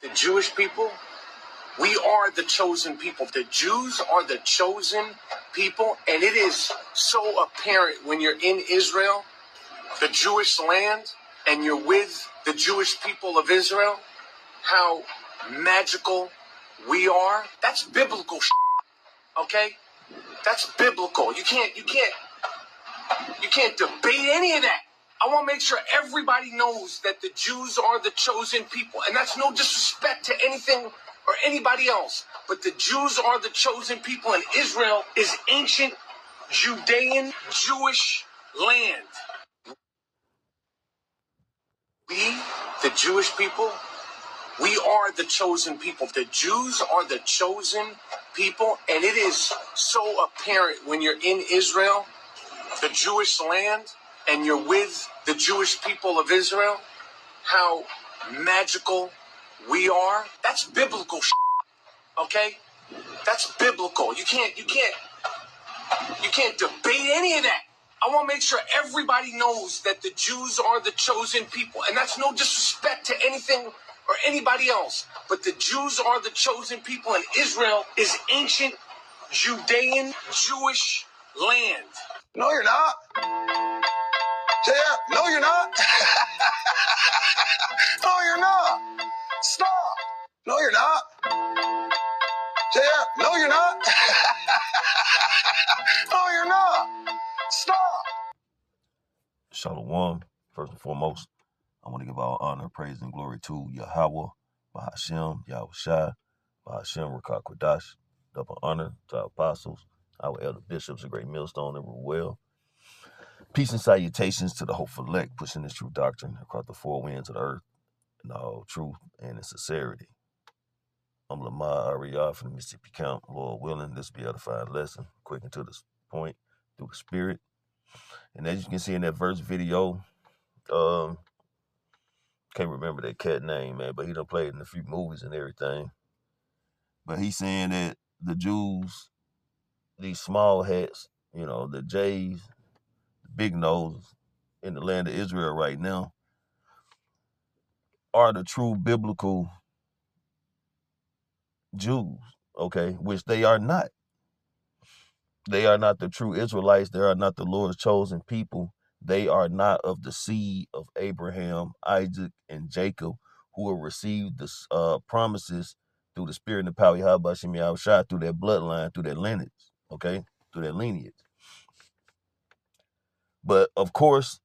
The Jewish people, we are the chosen people. The Jews are the chosen people, and it is so apparent when you're in Israel, the Jewish land, and you're with the Jewish people of Israel, how magical we are. That's biblical okay? That's biblical. You can't debate any of that. I want to make sure everybody knows that the Jews are the chosen people. And that's no disrespect to anything or anybody else. But the Jews are the chosen people, and Israel is ancient Judean Jewish land. We, the Jewish people, we are the chosen people. The Jews are the chosen people, and it is so apparent when you're in Israel, the Jewish land, and you're with the Jewish people of Israel, how magical we are. That's biblical okay? That's biblical. You can't debate any of that. I want to make sure everybody knows that the Jews are the chosen people, and that's no disrespect to anything or anybody else. But the Jews are the chosen people, and Israel is ancient Judean Jewish land. No, you're not. Yeah, no, you're not. No, you're not. Stop. No, you're not. Yeah, no, you're not. No, you're not. Stop. Shalom. First and foremost, I want to give all honor, praise, and glory to Yahweh, Bahashem, Yahweh Shai, Bahashem, Rakah Kodash. Double honor to our apostles, our elder bishops, a great millstone, and well. Peace and salutations to the hopeful elect, pushing this true doctrine across the four winds of the earth in all truth and in sincerity. I'm Lamar Ariyah from the Mississippi Camp. Lord willing, this will be edifying lesson, quick and to the point, through the spirit. And as you can see in that verse video, can't remember that cat name, man, but he done played in a few movies and everything. But he's saying that the Jews, these small hats, you know, the J's, the big noses in the land of Israel right now, are the true biblical Jews, okay, which they are not. They are not the true Israelites. They are not the Lord's chosen people. They are not of the seed of Abraham, Isaac, and Jacob, who will receive the promises through the spirit and the power of Yahweh Shem Yahweh Shai, through their bloodline, through their lineage, okay, through their lineage. But of course,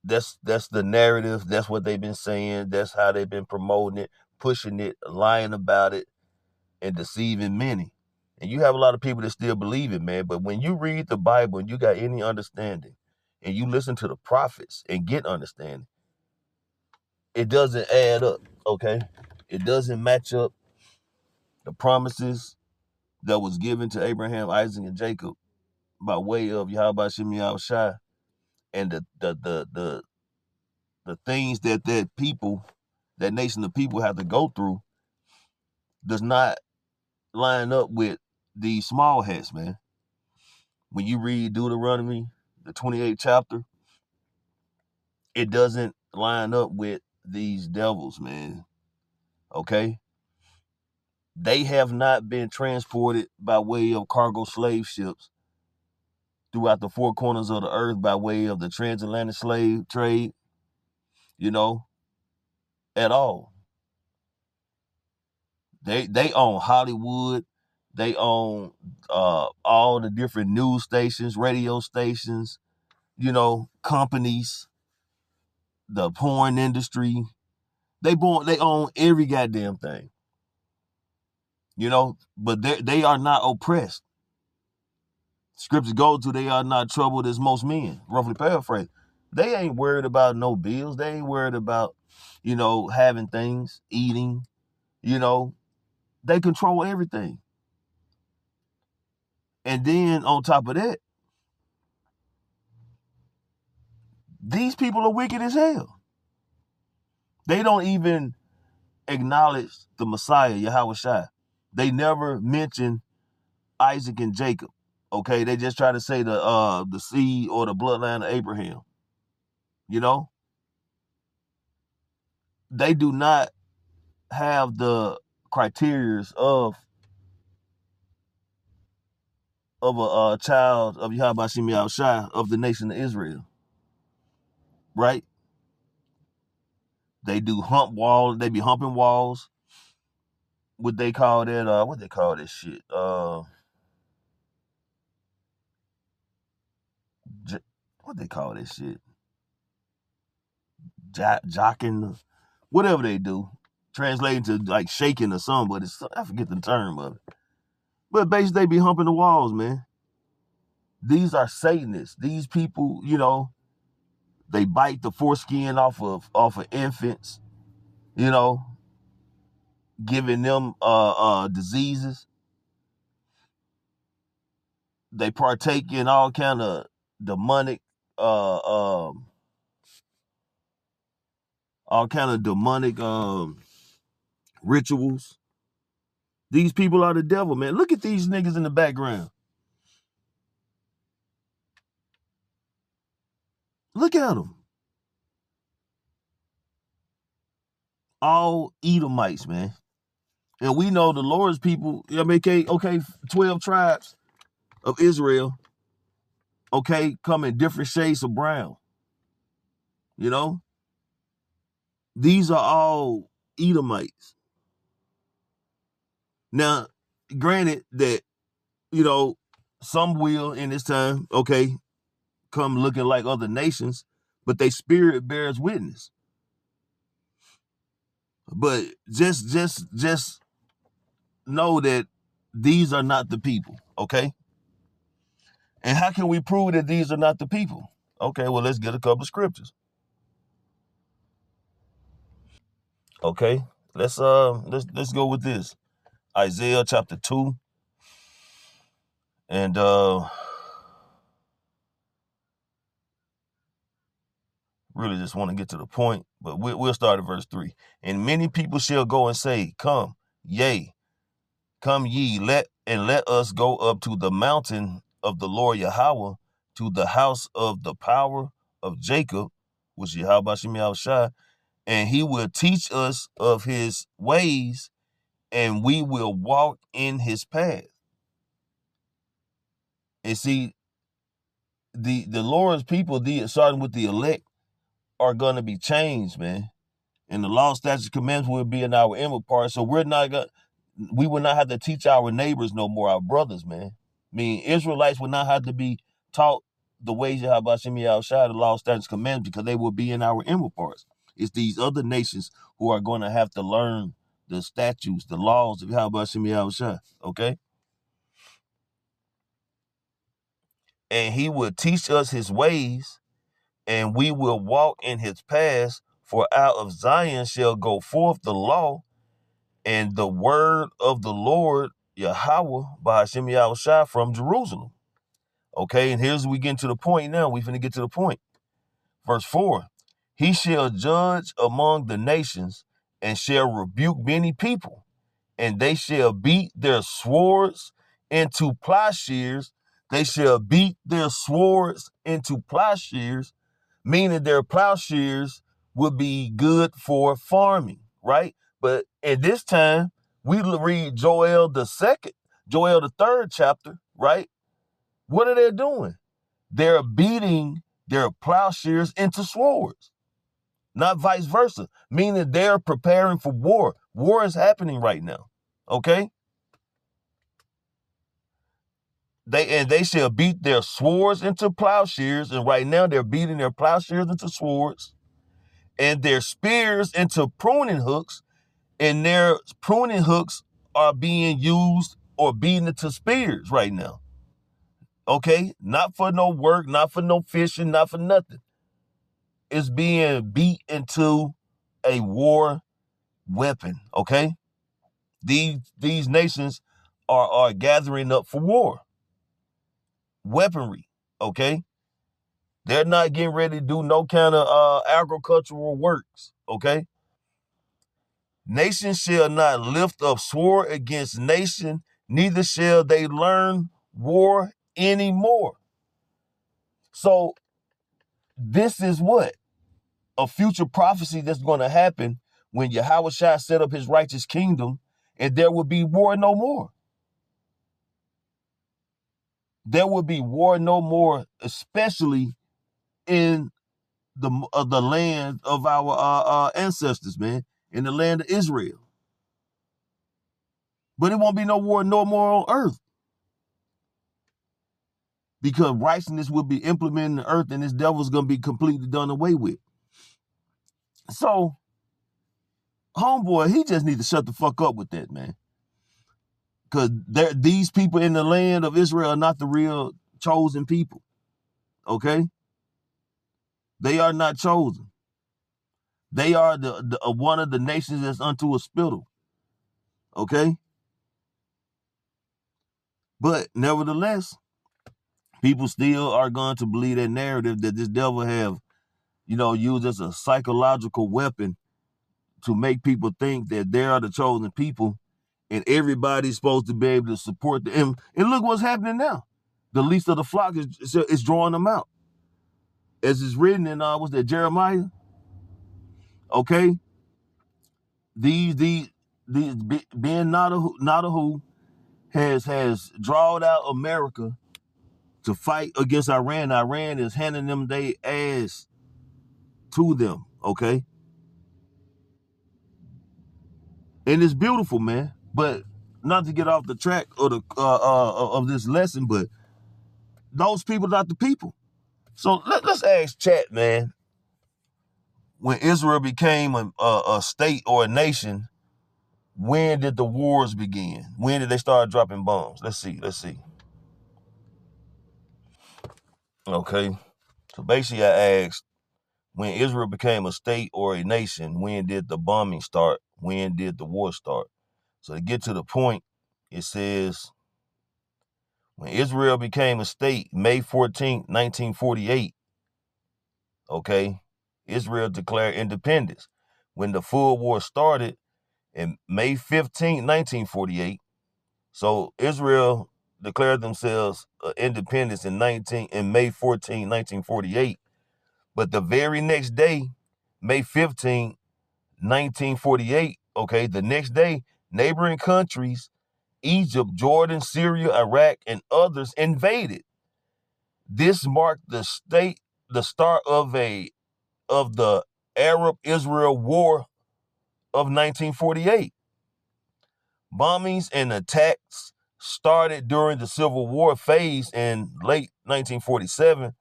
that's the narrative. That's what they've been saying. That's how they've been promoting it, pushing it, lying about it, and deceiving many. And you have a lot of people that still believe it, man. But when you read the Bible and you got any understanding, and you listen to the prophets and get understanding, it doesn't add up, okay? It doesn't match up. The promises that was given to Abraham, Isaac, and Jacob by way of Yahweh Shem Yahweh Shai, and the things that that nation of people have to go through, does not line up with these small hats, man. When you read Deuteronomy, the 28th chapter, it doesn't line up with these devils, man. Okay? They have not been transported by way of cargo slave ships throughout the four corners of the earth by way of the transatlantic slave trade, you know, at all. They own Hollywood. They own all the different news stations, radio stations, you know, companies, the porn industry. They own every goddamn thing. You know, but they are not oppressed. Scripture goes to, they are not troubled as most men, roughly paraphrase. They ain't worried about no bills. They ain't worried about, you know, having things, eating, you know. They control everything. And then on top of that, these people are wicked as hell. They don't even acknowledge the Messiah, Yahweh Shai. They never mention Isaac and Jacob. Okay, they just try to say the seed or the bloodline of Abraham. You know, they do not have the criterias of a child of Yahweh Shem Yahushua of the nation of Israel, right? They do hump walls. They be humping walls. What they call that? What they call this shit? What they call this shit? Jocking, whatever they do, translating to like shaking or something. But I forget the term of it. But basically, they be humping the walls, man. These are Satanists. These people, you know, they bite the foreskin off of infants, you know, giving them diseases. They partake in all kind of demonic all kind of demonic rituals. These people are the devil, man. Look at these niggas in the background. Look at them. All Edomites, man. And we know the Lord's people, I mean, okay, 12 tribes of Israel, okay, come in different shades of brown. You know? These are all Edomites. Now, granted that, you know, some will in this time, okay, come looking like other nations, but their spirit bears witness. But just know that these are not the people, okay? And how can we prove that these are not the people? Okay, well, let's get a couple of scriptures. Okay, let's go with this. Isaiah chapter 2. And really just want to get to the point, but we'll start at verse 3. And many people shall go and say, Come, yea, come ye, let us go up to the mountain of the Lord Yahweh, to the house of the power of Jacob, which is Yahweh Shem Yahushua, and he will teach us of his ways, and we will walk in his path. And see, the Lord's people, starting with the elect, are going to be changed, man. And the law, statutes, commandments will be in our inward part. So we will not have to teach our neighbors no more, our brothers, man. I mean, Israelites will not have to be taught the ways of Yahweh Shem Yahushua, the law, statutes, commandments, because they will be in our inward parts. It's these other nations who are going to have to learn the statutes, the laws of Yahweh Shem Yahushua, okay? And he will teach us his ways, and we will walk in his paths, for out of Zion shall go forth the law and the word of the Lord Yahweh by Hashem Yahushua from Jerusalem. Okay, and here's we get to the point now. We finna get to the point. Verse 4, he shall judge among the nations and shall rebuke many people, and they shall beat their swords into plowshares. They shall beat their swords into plowshares, meaning their plowshares would be good for farming, right? But at this time, we read Joel the 3rd chapter, right? What are they doing? They're beating their plowshares into swords, not vice versa, meaning they're preparing for war. War is happening right now, okay? They shall beat their swords into plowshares, and right now they're beating their plowshares into swords, and their spears into pruning hooks, and their pruning hooks are being used or beaten into spears right now. Okay? Not for no work, not for no fishing, not for nothing. It's being beat into a war weapon, okay? These nations are gathering up for war. Weaponry, okay? They're not getting ready to do no kind of agricultural works, okay? Nation shall not lift up sword against nation, neither shall they learn war anymore. So this is what? A future prophecy that's going to happen when Yahushua set up his righteous kingdom, and there will be war no more. There will be war no more, especially in the land of our ancestors, man, in the land of Israel. But it won't be no war no more on earth, because righteousness will be implemented in the earth, and this devil's going to be completely done away with. So, homeboy, he just need to shut the fuck up with that, man. Because these people in the land of Israel are not the real chosen people, okay? They are not chosen. They are the one of the nations that's unto a spittle, okay? But nevertheless, people still are going to believe that narrative that this devil have, used as a psychological weapon to make people think that they are the chosen people, and everybody's supposed to be able to support them. And look what's happening now. The least of the flock is drawing them out. As it's written in what's that, Jeremiah? Okay. These being Nadahu has drawn out America to fight against Iran. Iran is handing them their ass to them, okay? And it's beautiful, man. But not to get off the track of this lesson, but those people not the people. So let's ask chat, man. When Israel became a state or a nation, when did the wars begin? When did they start dropping bombs? Let's see. Okay. So basically I asked, when Israel became a state or a nation, when did the bombing start? When did the war start? So to get to the point, it says, when Israel became a state, May 14th, 1948, okay, Israel declared independence. When the full war started in May 15th, 1948, so Israel declared themselves independence in May 14th, 1948. But the very next day, May 15th, 1948, okay, the next day, neighboring countries, Egypt, Jordan, Syria, Iraq, and others invaded. This marked the start of the Arab-Israel War of 1948. Bombings and attacks started during the Civil War phase in late 1947,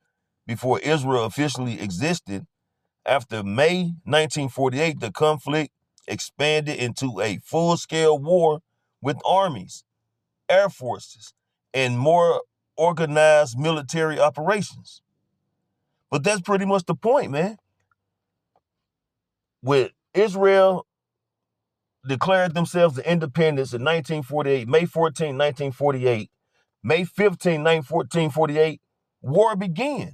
before Israel officially existed. After May 1948, the conflict expanded into a full-scale war with armies, air forces, and more organized military operations. But that's pretty much the point, man. With Israel declared themselves the independence in 1948, May 14, 1948, May 15, 1948, war began.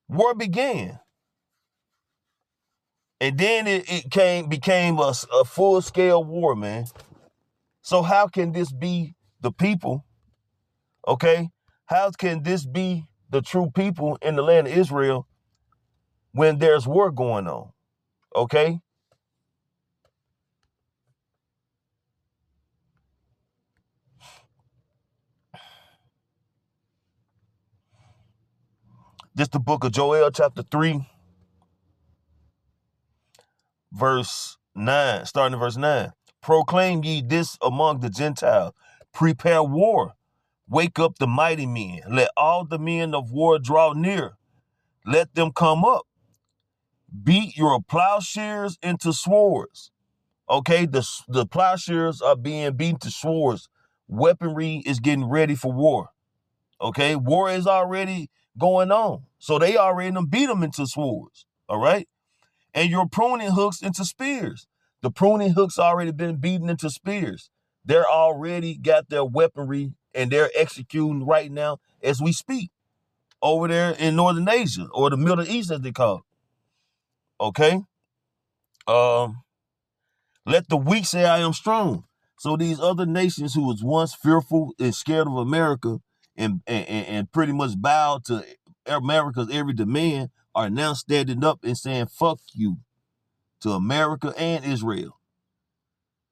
War began. And then it became a full-scale war, man. So how can this be the people, okay? How can this be the true people in the land of Israel when there's war going on, okay? This the book of Joel, chapter 3, verse 9, starting at verse 9. Proclaim ye this among the Gentiles. Prepare war. Wake up the mighty men. Let all the men of war draw near. Let them come up. Beat your plowshares into swords. Okay, the plowshares are being beaten to swords. Weaponry is getting ready for war. Okay, war is already going on. So they already done beat them into swords. All right. And your pruning hooks into spears. The pruning hooks already been beaten into spears. They're already got their weaponry and they're executing right now as we speak over there in Northern Asia, or the Middle East as they call it. Okay. Let the weak say I am strong. So these other nations who was once fearful and scared of America and pretty much bowed to America's every demand are now standing up and saying, fuck you. to America and Israel.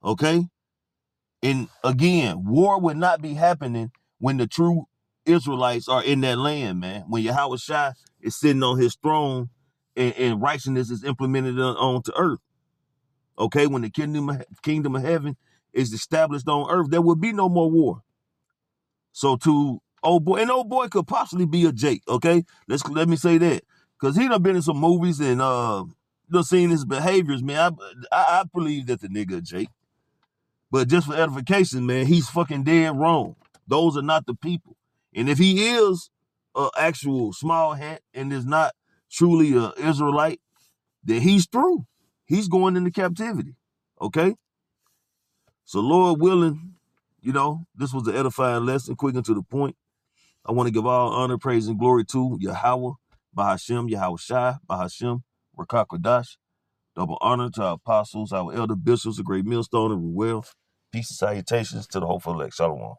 Okay? And again, war would not be happening when the true Israelites are in that land, man. When Yahweh Shai is sitting on his throne and righteousness is implemented onto earth. Okay? When the kingdom of heaven is established on earth, there will be no more war. So to old boy, and old boy could possibly be a Jake, okay? Let me say that. Because he done been in some movies and done seen his behaviors, man. I believe that the nigga a Jake. But just for edification, man, he's fucking dead wrong. Those are not the people. And if he is an actual small hat and is not truly an Israelite, then he's through. He's going into captivity, okay? So Lord willing, you know, this was an edifying lesson, quick and to the point. I want to give all honor, praise, and glory to Yahweh, Bahashem, Yahweh Shai, Bahashem, Rakak Kodash. Double honor to our apostles, our elder bishops, the great millstone, and Ruel. Peace and salutations to the hopeful elect. Shalom.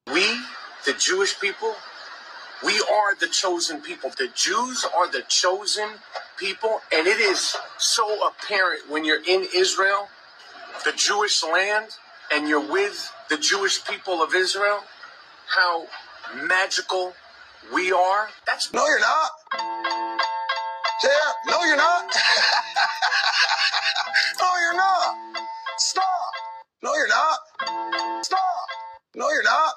We, the Jewish people, we are the chosen people. The Jews are the chosen people, and it is so apparent when you're in Israel, the Jewish land, and you're with the Jewish people of Israel, how magical we are. No, you're not. Yeah, no, you're not. No, you're not. Stop. No, you're not. Stop. No, you're not.